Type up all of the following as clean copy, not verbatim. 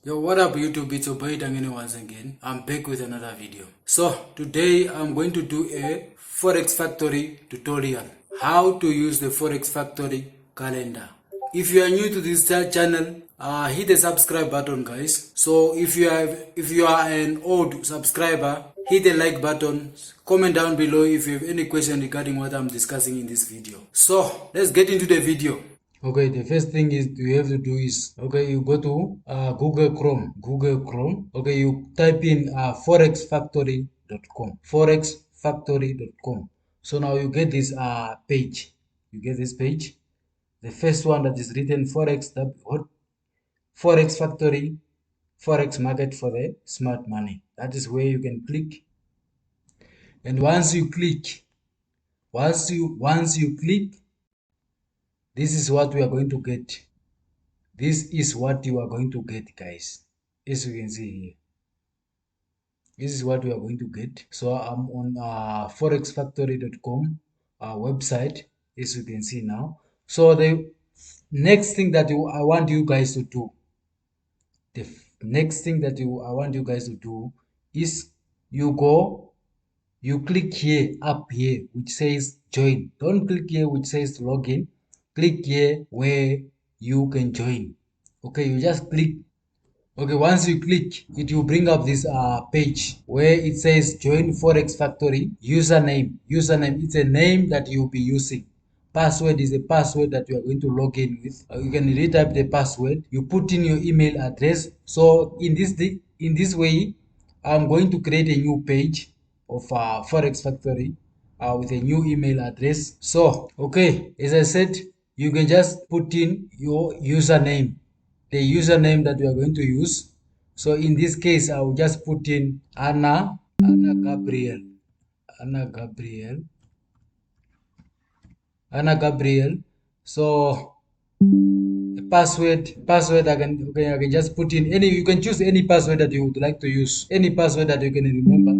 Yo, what up YouTube, it's your boy Dangene once again. I'm back with another video. So today I'm going to do a Forex Factory tutorial. How to use the Forex Factory calendar. If you are new to this channel, hit the subscribe button guys. So if you are an old subscriber, hit the like button. Comment down below if you have any question regarding what I'm discussing in this video. So let's get into the video. Okay, the first thing is you have to do is, okay, you go to Google Chrome. Okay, you type in forexfactory.com, forexfactory.com. So now you get this page. You get this page. The first one that is written Forex Factory, Forex market for the smart money. That is where you can click. And once you click, this is what we are going to get. This is what you are going to get, guys. As you can see here, this is what we are going to get. So I'm on forexfactory.com website, as you can see now. So the next thing that I want you guys to do, is you click here, up here, which says join. Don't click here which says login. Click here where you can join. Okay, you just click. Okay, once you click, it will bring up this page where it says join Forex Factory. Username, it's a name that you'll be using. Password is a password that you are going to log in with. You can retype the password. You put in your email address. So in this way, I'm going to create a new page of Forex Factory with a new email address. So okay, as I said, you can just put in your username, the username that we are going to use. So in this case, I will just put in Anna Gabriel. So password I can just put in any. You can choose any password that you would like to use, any password that you can remember.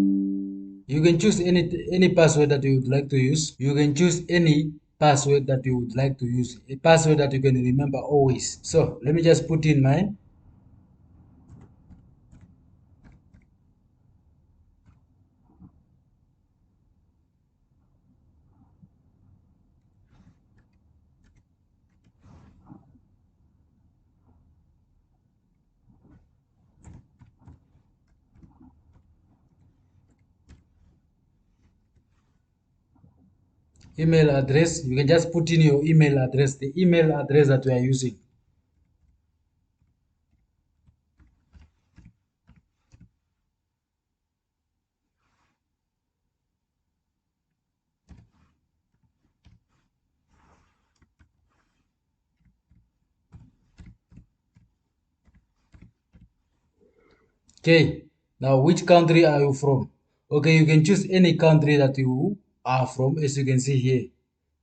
You can choose any password that you would like to use. You can choose any password that you would like to use, a password that you can remember always. So let me just put in mine. Email address, you can just put in your email address, the email address that we are using. Okay, now which country are you from? Okay, you can choose any country that you are from. As you can see here,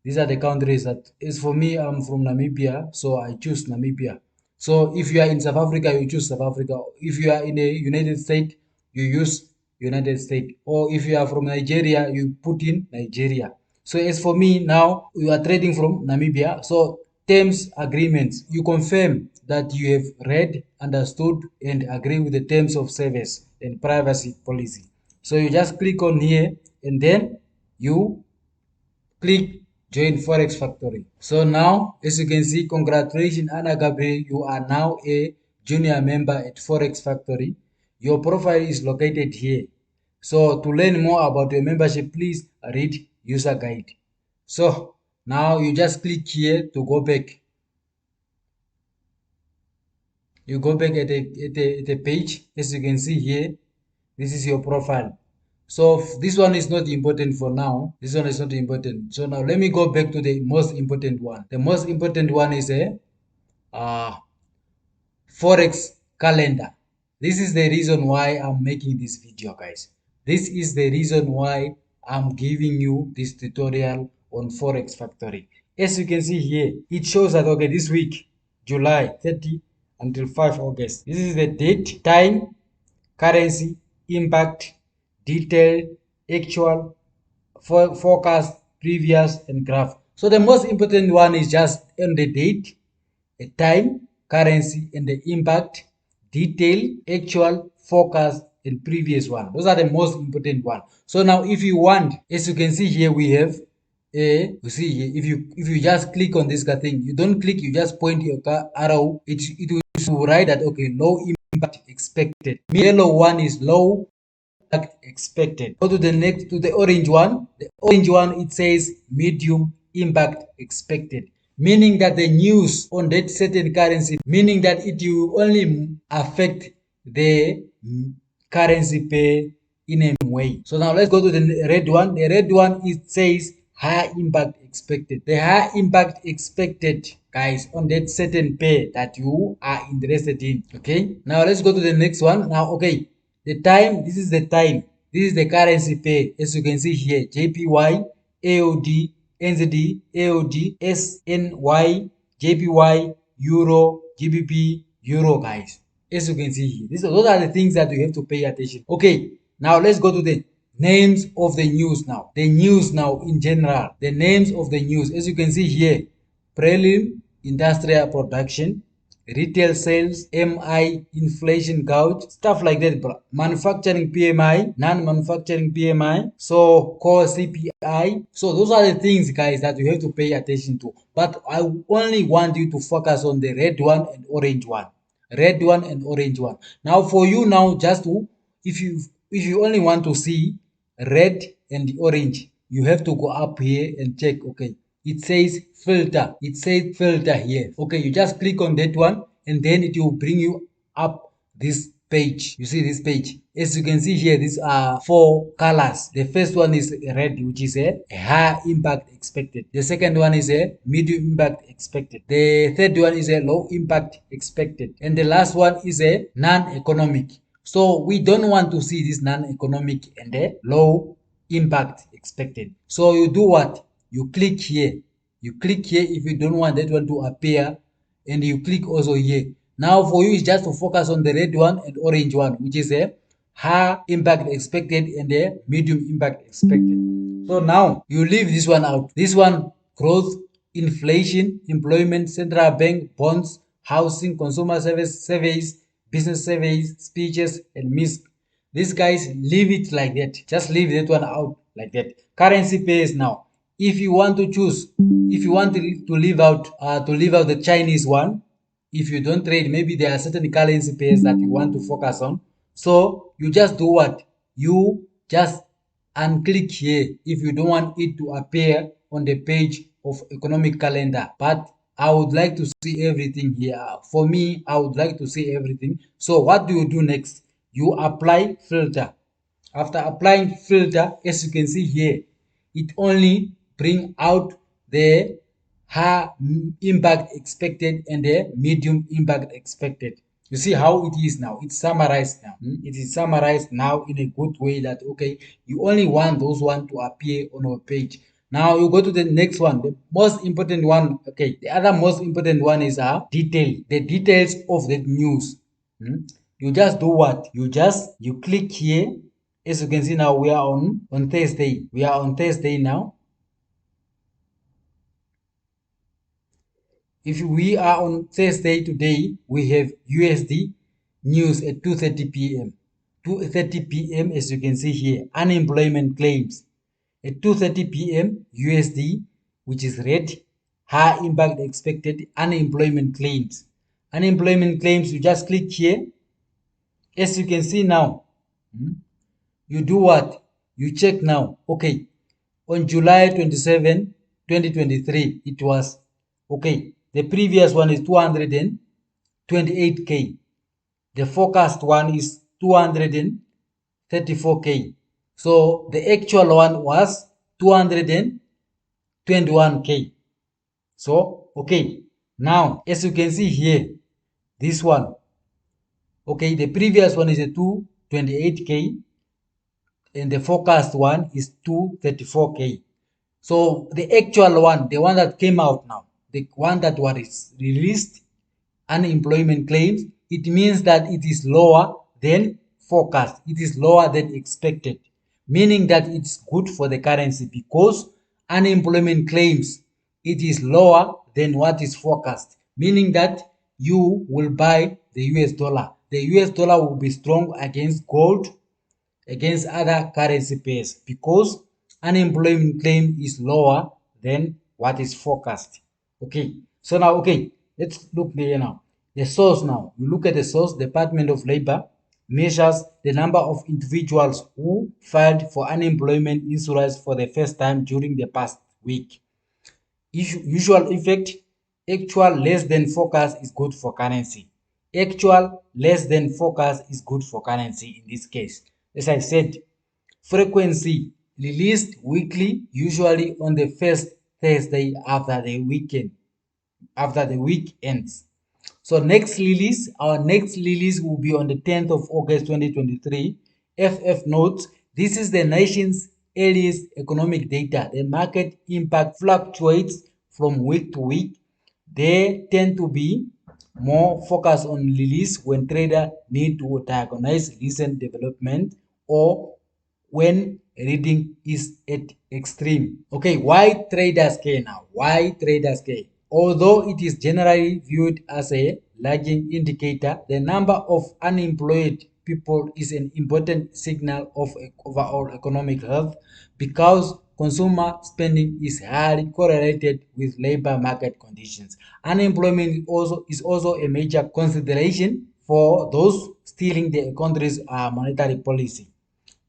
these are the countries that, as for me, I'm from Namibia, so I choose Namibia. So if you are in South Africa, you choose South Africa. If you are in the United States, you use United States. Or if you are from Nigeria, you put in Nigeria. So as for me now, you are trading from Namibia. So terms, agreements, you confirm that you have read, understood, and agree with the terms of service and privacy policy. So you just click on here and then you click join Forex Factory. So now, as you can see, congratulations Anna Gabriel, you are now a junior member at Forex Factory. Your profile is located here. So to learn more about your membership, please read user guide. So now you just click here to go back. You go back at the page. As you can see here, this is your profile. So this one is not important for now. This one is not important. So now let me go back to the most important one. The most important one is a Forex calendar. This is the reason why I'm making this video, guys. This is the reason why I'm giving you this tutorial on Forex Factory. As you can see here, it shows that, okay, this week, July 30 until 5 August. This is the date, time, currency, impact, detailed, actual, forecast, previous, and graph. So the most important one is just on the date, the time, currency, and the impact, detail, actual, forecast, and previous one. Those are the most important one. So now if you want, as you can see here, we have you see here, if you just click on this thing, you don't click, you just point your arrow, it will write that okay, low impact expected. Yellow one is low expected. Go to the next, to the orange one. The orange one, it says medium impact expected, meaning that the news on that certain currency, meaning that it will only affect the currency pair in a way. So now let's go to the red one. The red one, it says high impact expected. The high impact expected, guys, on that certain pair that you are interested in. Okay, now let's go to the next one. Now, okay, the time, this is the time, this is the currency pair, as you can see here, JPY, AOD, NZD, AOD, SNY, JPY, Euro, GBP, Euro, guys. As you can see here, those are the things that you have to pay attention. Okay, now let's go to the names of the news now. The news now in general, the names of the news, as you can see here, prelim, industrial production, retail sales, MI, inflation gauge, stuff like that, bro. Manufacturing PMI, non-manufacturing PMI, so core CPI. So those are the things, guys, that you have to pay attention to. But I only want you to focus on the red one and orange one. Red one and orange one. Now for you now, just to, if you only want to see red and the orange, you have to go up here and check. Okay, it says filter, it says filter here. Okay, you just click on that one and then it will bring you up this page. You see this page, as you can see here, these are 4 colors. The first one is red, which is a high impact expected. The second one is a medium impact expected. The third one is a low impact expected, and the last one is a non-economic. So we don't want to see this non-economic and the low impact expected. So you do what? You click here. You click here if you don't want that one to appear, and you click also here. Now for you is just to focus on the red one and orange one, which is a high impact expected and a medium impact expected. So now you leave this one out. This one, growth, inflation, employment, central bank, bonds, housing, consumer service surveys, business surveys, speeches, and MISC. These guys, leave it like that. Just leave that one out like that. Currency pairs now. If you want to choose, if you want to leave out the Chinese one, if you don't trade, maybe there are certain currency pairs that you want to focus on. So you just do what? You just unclick here if you don't want it to appear on the page of economic calendar. But I would like to see everything here. For me, I would like to see everything. So what do you do next? You apply filter. After applying filter, as you can see here, it only bring out the high impact expected and the medium impact expected. You see how it is now. It's summarized now. It is summarized now in a good way that, okay, you only want those one to appear on your page. Now you go to the next one, the most important one. Okay, the other most important one is detail, the details of the news. You just do what? You click here. As you can see now, we are on Thursday. We are on Thursday now. If we are on Thursday today, we have USD news at 2:30 p.m. 2:30 p.m. as you can see here, unemployment claims. At 2:30 p.m. USD, which is red, high impact expected, unemployment claims. Unemployment claims, you just click here. As you can see now, you do what? You check now. Okay, on July 27, 2023, it was, okay, the previous one is 228K. The forecast one is 234K. So the actual one was 221K. So, okay, now, as you can see here, this one, okay, the previous one is a 228K, and the forecast one is 234K. So the actual one, the one that came out now, the one that was released, unemployment claims, it means that it is lower than forecast. It is lower than expected, meaning that it's good for the currency because unemployment claims, it is lower than what is forecast, meaning that you will buy the US dollar. the US dollar will be strong against gold, against other currency pairs, because unemployment claim is lower than what is forecast. Okay, so now, okay, let's look there now. The source now, we look at the source. Department of Labor measures the number of individuals who filed for unemployment insurance for the first time during the past week. Usual effect: actual less than forecast is good for currency. Actual less than forecast is good for currency in this case. As I said, frequency released weekly, usually on the first Thursday after the weekend, after the week ends. So our next release will be on the 10th of August 2023. FF notes, this is the nation's earliest economic data. The market impact fluctuates from week to week. They tend to be more focused on release when traders need to diagnose recent development or when reading is at extreme. Okay, why traders care now? Why traders care? Although it is generally viewed as a lagging indicator, the number of unemployed people is an important signal of overall economic health, because consumer spending is highly correlated with labor market conditions. Unemployment is also a major consideration for those steering the country's monetary policy,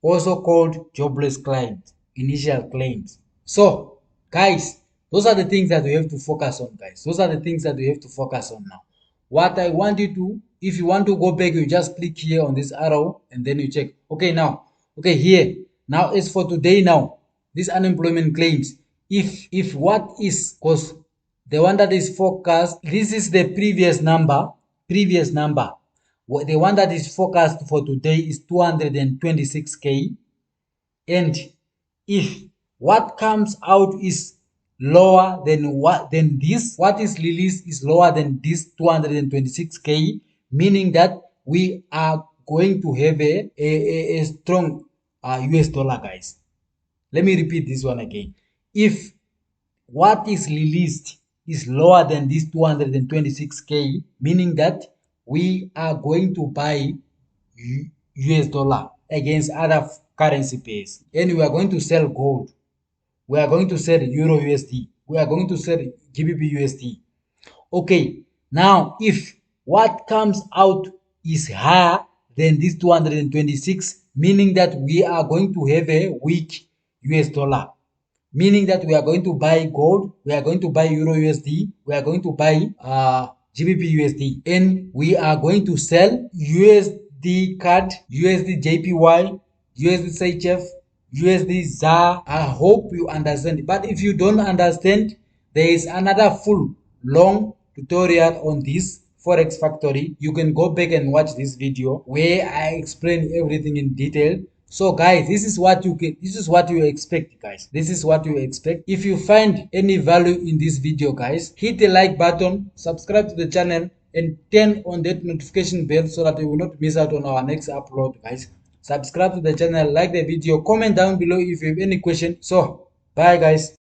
also called jobless claims, initial claims. So, guys, those are the things that we have to focus on, guys. Those are the things that we have to focus on now. What I want you to, if you want to go back, you just click here on this arrow and then you check. Okay, now, okay, here. Now, as for today now, this unemployment claims, if what is, because the one that is forecast, this is the previous number. The one that is forecast for today is 226k, and if what comes out is lower than what is released is lower than this 226k, meaning that we are going to have a strong US dollar, guys. Let me repeat this one again. If what is released is lower than this 226k, meaning that we are going to buy US dollar against other currency pairs, and we are going to sell gold, we are going to sell Euro USD, we are going to sell GBP USD. Okay, now if what comes out is higher than this 226, meaning that we are going to have a weak US dollar, meaning that we are going to buy gold, we are going to buy Euro USD, we are going to buy GBP USD, and we are going to sell USD CAD, USD JPY, USD CHF, USD ZAR. I hope you understand. But if you don't understand, there is another full long tutorial on this Forex Factory. You can go back and watch this video where I explain everything in detail. So guys, this is what you expect, guys. This is what you expect. If you find any value in this video, guys, hit the like button, subscribe to the channel, and turn on that notification bell so that you will not miss out on our next upload, guys. Subscribe to the channel, like the video, comment down below if you have any question. So bye, guys.